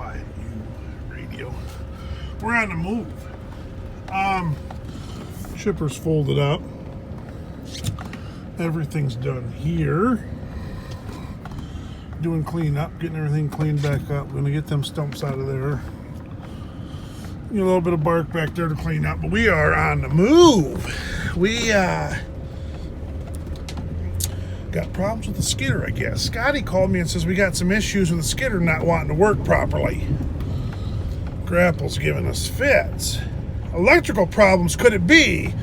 quiet, you radio. We're on the move. Chipper's folded up. Everything's done here. Doing cleanup, getting everything cleaned back up. We're gonna get them stumps out of there. A little bit of bark back there to clean up, but we are on the move. We got problems with the skidder, I guess. Scotty called me and says we got some issues with the skidder not wanting to work properly. Grapple's giving us fits. Electrical problems could it be?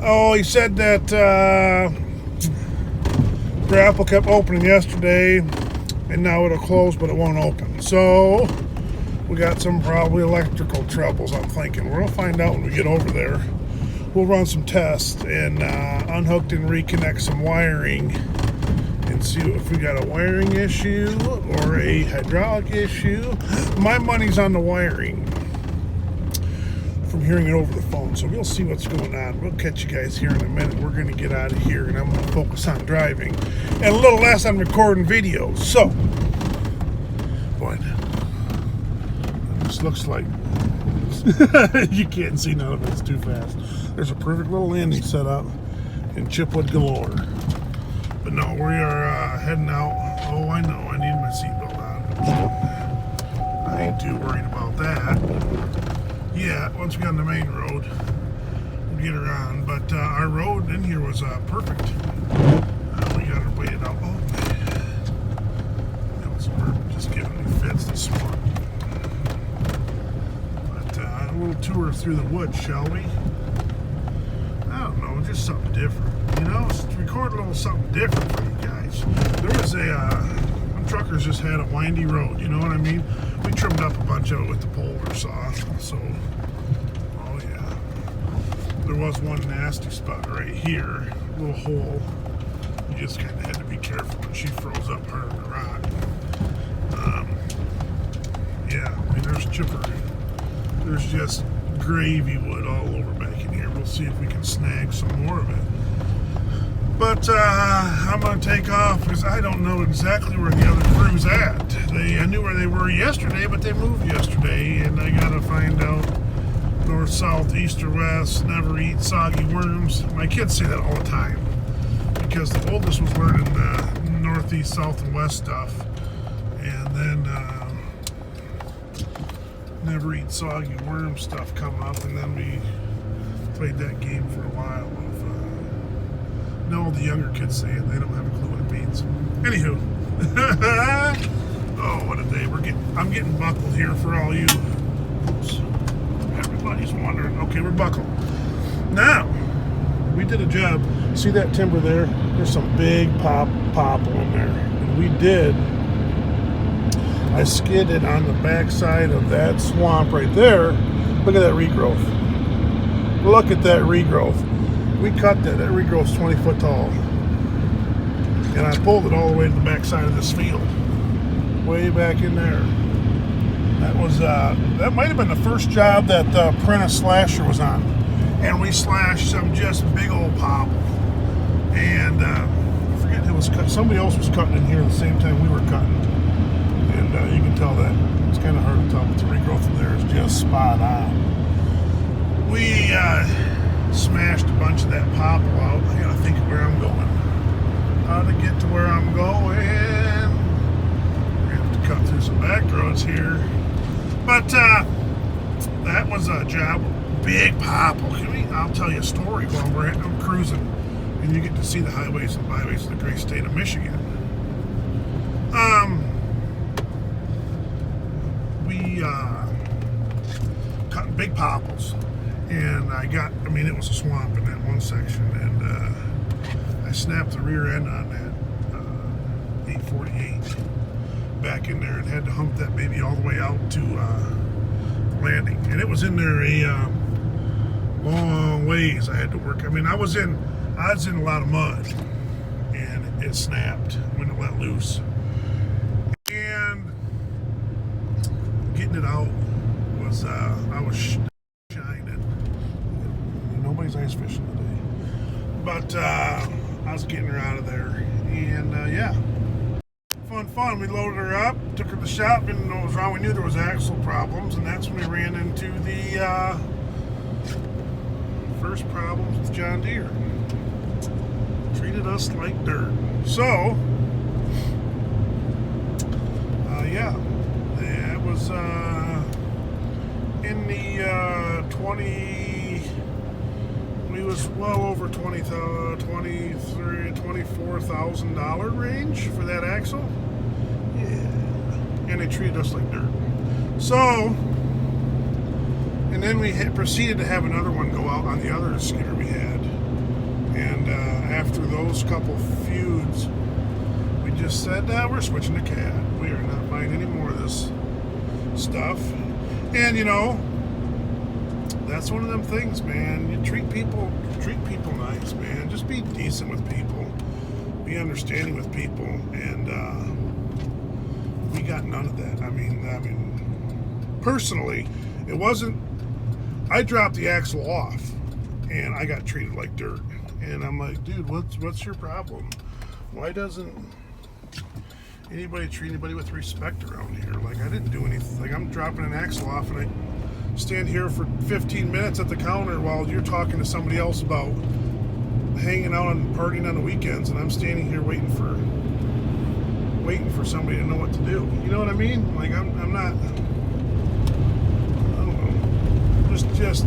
Oh, he said that grapple kept opening yesterday and now it'll close but it won't open. So we got some probably electrical troubles, I'm thinking. We're gonna find out when we get over there. We'll run some tests and unhook and reconnect some wiring and see if we got a wiring issue or a hydraulic issue. My money's on the wiring from hearing it over the phone, so we'll see what's going on. We'll catch you guys here in a minute. We're going to get out of here and I'm going to focus on driving and a little less on recording videos. So, boy, this looks like you can't see none of it. It's too fast. There's a perfect little landing set up in chipwood galore. But no, we are heading out. Oh, I know. I need my seatbelt on. I ain't too worried about that. Yeah, once we got on the main road, we'll get her on. But our road in here was perfect. We got her weighted out. Oh, that was perfect. Just giving me fits this morning. But a little tour through the woods, shall we? I don't know, just something different. Record a little something different for you guys. There was some truckers just had a windy road, you know what I mean? We trimmed up a bunch of it with the polar saw, so, oh yeah. There was one nasty spot right here, a little hole. You just kind of had to be careful when she froze up hard on the rock. Yeah, I mean, there's chipper. There's just gravy wood all over back in here. We'll see if we can snag some more of it. But I'm going to take off because I don't know exactly where the other crew's at. I knew where they were yesterday, but they moved yesterday, and I got to find out north, south, east, or west, never eat soggy worms. My kids say that all the time because the oldest was learning northeast, south, and west stuff, and then never eat soggy worm stuff come up, and then we played that game for a while. No, the younger kids say it. They don't have a clue what it means. Anywho. Oh, what a day. I'm getting buckled here for all you. Oops. Everybody's wondering. Okay, we're buckled. Now, we did a job. See that timber there? There's some big popple in there. And we did. I skidded on the backside of that swamp right there. Look at that regrowth. Look at that regrowth. We cut that. That regrowth's 20 foot tall. And I pulled it all the way to the back side of this field. Way back in there. That was, that might have been the first job that Prentice Slasher was on. And we slashed some just big old popple. And I forget who was cutting. Somebody else was cutting in here at the same time we were cutting. And you can tell that. It's kind of hard to tell, but the regrowth in there is just spot on. We, smashed a bunch of that popple out. I gotta think of where I'm going. How to get to where I'm going. We're gonna have to cut through some back roads here. But that was a job. Big popple. I'll tell you a story while I'm cruising, and you get to see the highways and byways of the great state of Michigan. We cut big popples. And it was a swamp in that one section, and I snapped the rear end on that 848 back in there and had to hump that baby all the way out to the landing. And it was in there a long ways. I had to work. I was in a lot of mud, and it snapped when it let loose. And getting it out was, I was shining. Nobody's ice fishing today. But I was getting her out of there. And yeah, fun having fun. We loaded her up, took her to the shop, didn't know what was wrong. We knew there was axle problems, and that's when we ran into the first problems with John Deere. Treated us like dirt. So, yeah, it was in the 20. We was well over $24,000 range for that axle. Yeah, and they treated us like dirt. So, and then we proceeded to have another one go out on the other skidder we had. And after those couple feuds, we just said, we're switching to cat. We are not buying any more of this stuff. And you know, that's one of them things, man. You treat people nice, man. Just be decent with people. Be understanding with people. And we got none of that. I mean, personally, it wasn't. I dropped the axle off, and I got treated like dirt. And I'm like, dude, what's your problem? Why doesn't anybody treat anybody with respect around here? Like, I didn't do anything. Like, I'm dropping an axle off, and I stand here for 15 minutes at the counter while you're talking to somebody else about hanging out and partying on the weekends, and I'm standing here waiting for somebody to know what to do. You know what I mean? Like, I'm not. I don't know. Just.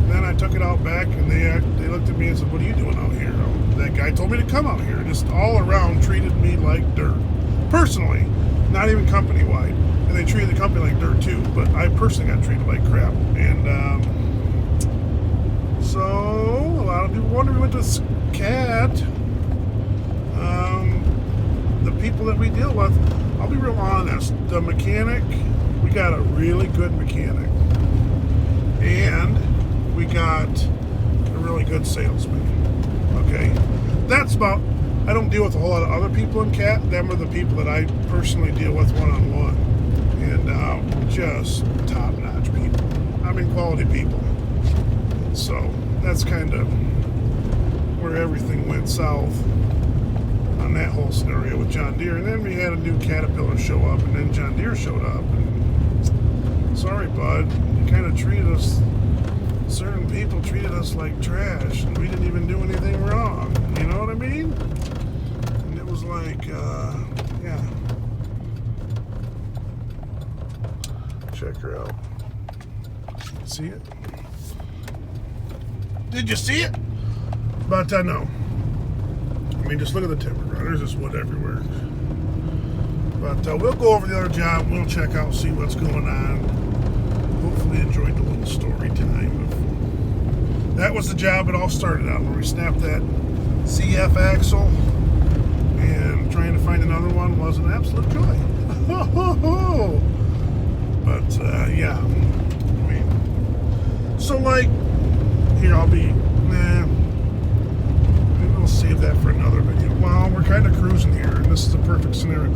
Then I took it out back, and they looked at me and said, "What are you doing out here?" That guy told me to come out here. Just all around treated me like dirt. Personally, not even company wide. And they treated the company like dirt too. But I personally got treated like crap. And so a lot of people wonder we went to Cat. The people that we deal with, I'll be real honest. The mechanic, we got a really good mechanic, and we got a really good salesman. Okay, that's about. I don't deal with a whole lot of other people in CAT. Them are the people that I personally deal with one-on-one, and just top-notch people. I mean, quality people. So that's kind of where everything went south on that whole scenario with John Deere. And then we had a new Caterpillar show up, and then John Deere showed up. And sorry, bud, you kind of treated us. Certain people treated us like trash, and we didn't even do anything wrong. You know what I mean? And it was like, yeah. Check her out. See it? Did you see it? But no. I mean, just look at the timber. There's just wood everywhere. But we'll go over the other job. We'll check out, see what's going on. Hopefully enjoyed the little story time. That was the job it all started out, where we snapped that CF axle, and trying to find another one was an absolute joy. But yeah, I mean, so like, here I'll be, maybe we'll save that for another video. Well, we're kind of cruising here, and this is a perfect scenario.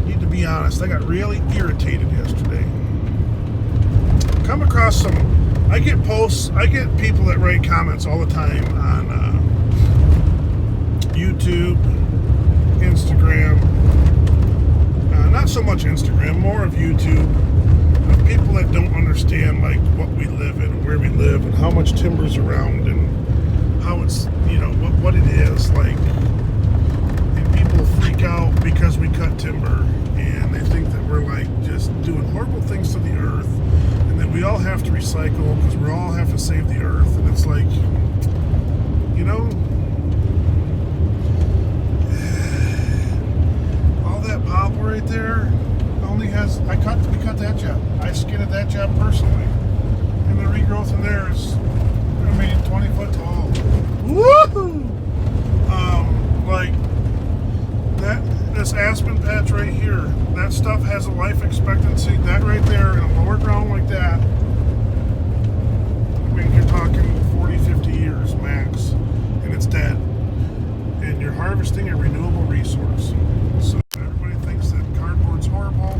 Need to be honest, I got really irritated yesterday. Come across some. I get posts, I get people that write comments all the time on YouTube, Instagram, not so much Instagram, more of YouTube, of people that don't understand like what we live in, where we live, and how much timber's around, and how it's, you know, what it is, like, and people freak out because we cut timber, and they think that we're like just doing horrible things to the earth, that we all have to recycle because we all have to save the earth. And it's like, you know, all that poplar right there only has, we cut that job. I skidded that job personally. And the regrowth in there is, I mean, 20 foot tall. Woohoo! Like, this aspen patch right here, that stuff has a life expectancy, that right there in a lower ground like that, I mean, you're talking 40, 50 years max, and it's dead. And you're harvesting a renewable resource. So everybody thinks that cardboard's horrible,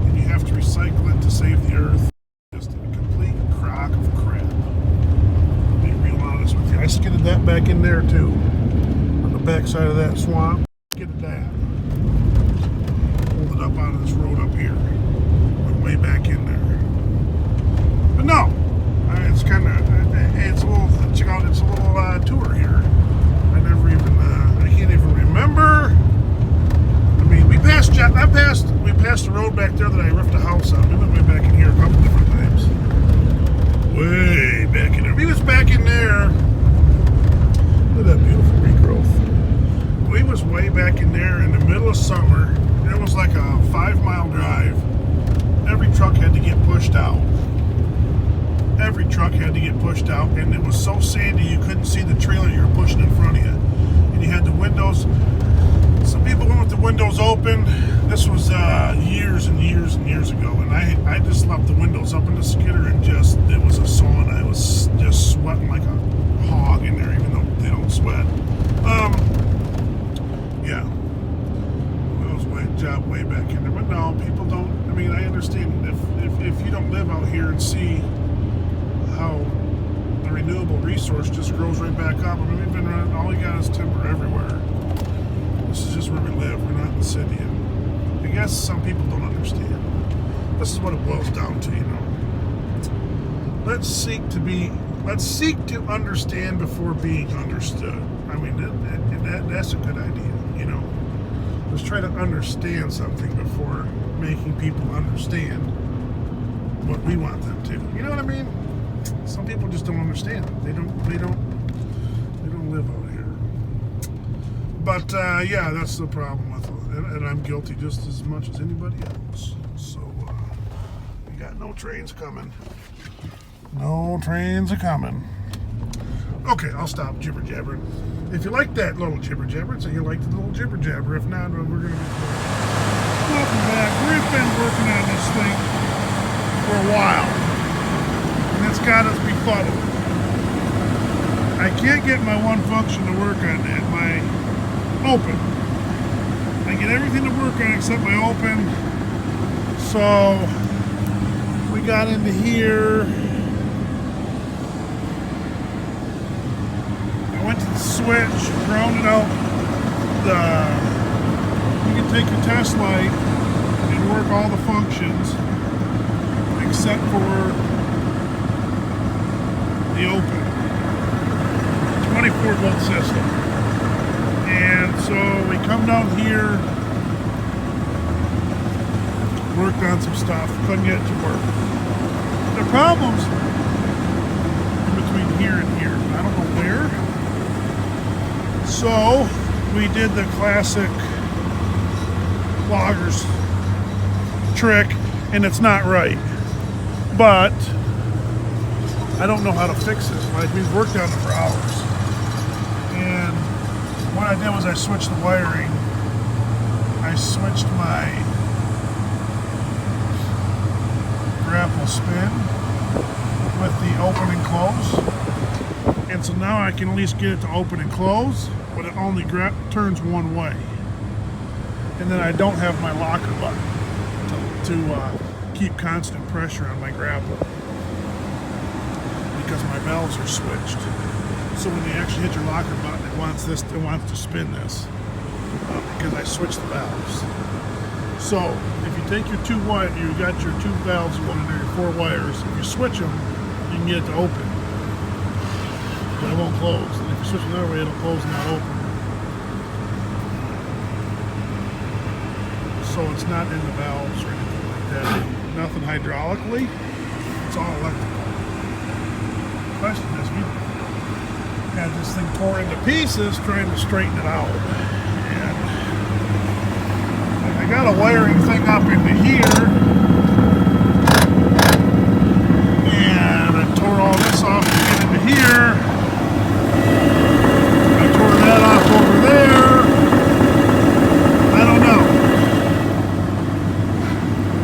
and you have to recycle it to save the earth. Just a complete crock of crap. I'll be real honest with you. I skidded that back in there too, on the backside of that swamp. Get at that. Hold it up out of this road up here. Went way back in there. But no, it's kind of, it's a little, check out, it's a little tour here. I never even, I can't even remember. I mean, we passed the road back there that I ripped a house out. We went way back in here a couple different times. Way back in there. We was back in there. Look at that beautiful regrowth. We was way back in there in the middle of summer. It was like a 5-mile drive. Every truck had to get pushed out. Every truck had to get pushed out, and it was so sandy you couldn't see the trailer you were pushing in front of you. And you had the windows. Some people went with the windows open. This was years and years and years ago, and I just left the windows up in the skidder and just, it was a sauna. I was just sweating like a hog in there, even though they don't sweat. Yeah. It was job way back in there. But no, people don't, I mean, I understand if you don't live out here and see how the renewable resource just grows right back up. I mean, we've been running, all we got is timber everywhere. This is just where we live. We're not in the city. And I guess some people don't understand. This is what it boils down to, you know. Let's seek to understand before being understood. I mean, that's a good idea, you know. Let's try to understand something before making people understand what we want them to. You know what I mean? Some people just don't understand. They don't live out here. But yeah, that's the problem with it. And I'm guilty just as much as anybody else. So we got no trains coming. No trains are coming. Okay, I'll stop jibber jabbering. If you like that little jibber jabber, so you like the little jibber jabber. If not, we're gonna be welcome back. We've been working on this thing for a while, and it's got us befuddled. I can't get my one function to work on that. My open. I get everything to work on except my open. So we got into here. I went to the switch, grounded out you can take your test light and work all the functions except for the open 24 volt system. And so we come down here, worked on some stuff, couldn't get it to work. The problems in between here and here, I don't know where. So we did the classic loggers trick, and it's not right. But I don't know how to fix it. Like, we've worked on it for hours. And what I did was I switched the wiring. I switched my grapple spin with the open and close. And so now I can at least get it to open and close, but it only turns one way. And then I don't have my locker button to keep constant pressure on my grapple because my valves are switched. So when you actually hit your locker button, it wants to spin this because I switched the valves. So if you take your you got your two valves going in there, your 4 wires. If you switch them, you can get it to open, but it won't close. And if you switch another way, it'll close and not open. So it's not in the valves or anything like that. Nothing hydraulically. It's all electrical. The question is, we had this thing tore into pieces trying to straighten it out. And I got a wiring thing up into here. And I tore all this off to get into here. I tore that off over there. I don't know.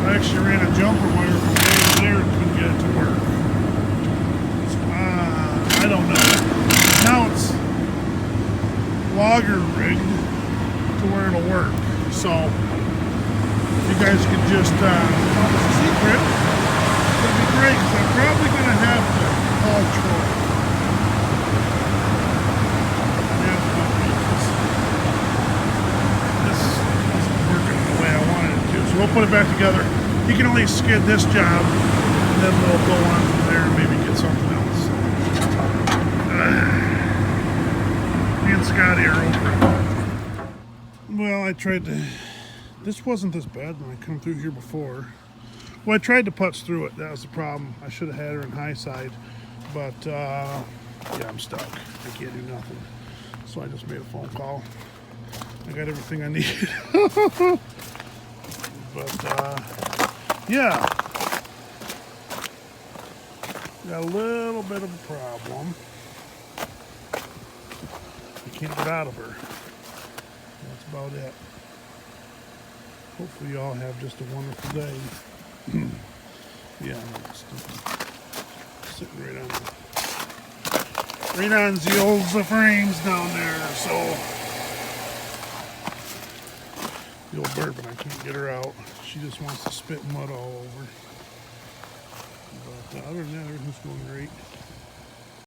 I actually ran a jumper wire from there to there and couldn't get it to work. So, I don't know. Now it's logger rigged to where it'll work. So if you guys could just tell us a secret, that'd be great, because I'm probably going to have to call Troy. we'll put it back together. He can only skid this job, and then we'll go on from there and maybe get something else. Me and Scotty are over it. Well, I tried to... This wasn't this bad when I come through here before. Well, I tried to putz through it. That was the problem. I should have had her in high side. But, yeah, I'm stuck. I can't do nothing. So I just made a phone call. I got everything I need. But, yeah. Got a little bit of a problem. I can't get out of her. That's about it. Hopefully y'all have just a wonderful day. Yeah, I'm sitting right on the old frames down there, so the old bourbon, I can't get her out. She just wants to spit mud all over. But other than that, everything's going great.